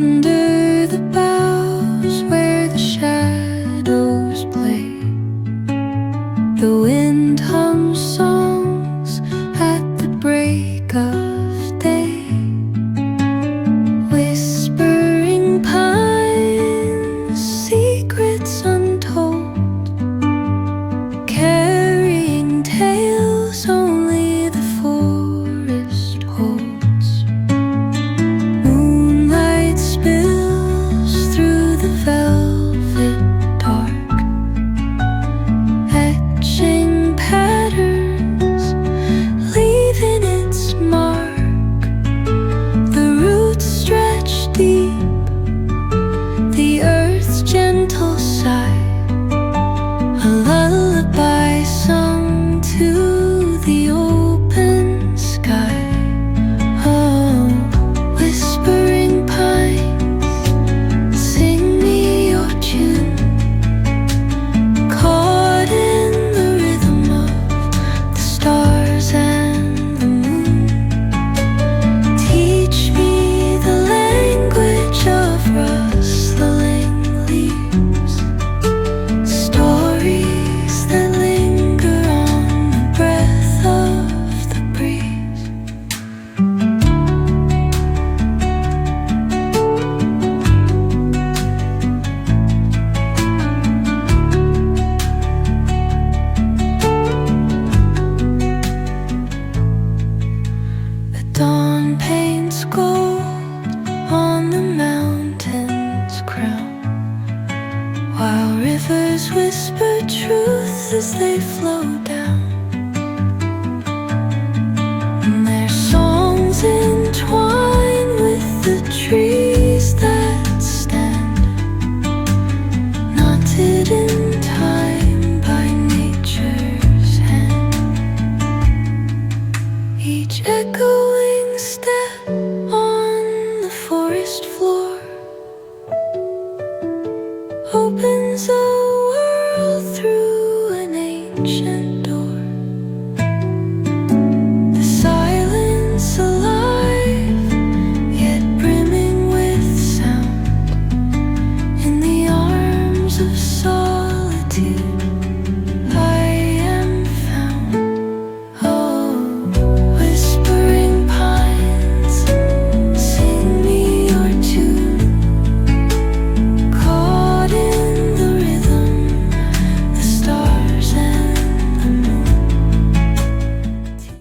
Under the boughs where the shadows play, the wind hums songs at the break of day. Whispering pines, secrets untold, carrying tales only the forest holds. Moonlight spills through the velvet dark, etching patterns, leaving its mark. The roots stretch deep, the earth's gentle sigh, a lullaby sung to the open sky. Oh, whispering pines, sing me your tune, caught in the rhythm of the stars and the moon. Teach me the language of rustling leaves, stories that linger on the breath of the breeze. The dawn paints gold on the mountain's crown, while rivers whisper truth as they flow down. And their songs entwine with the trees that stand, knotted in time by nature's hand. Each echoing step on the forest floor opens up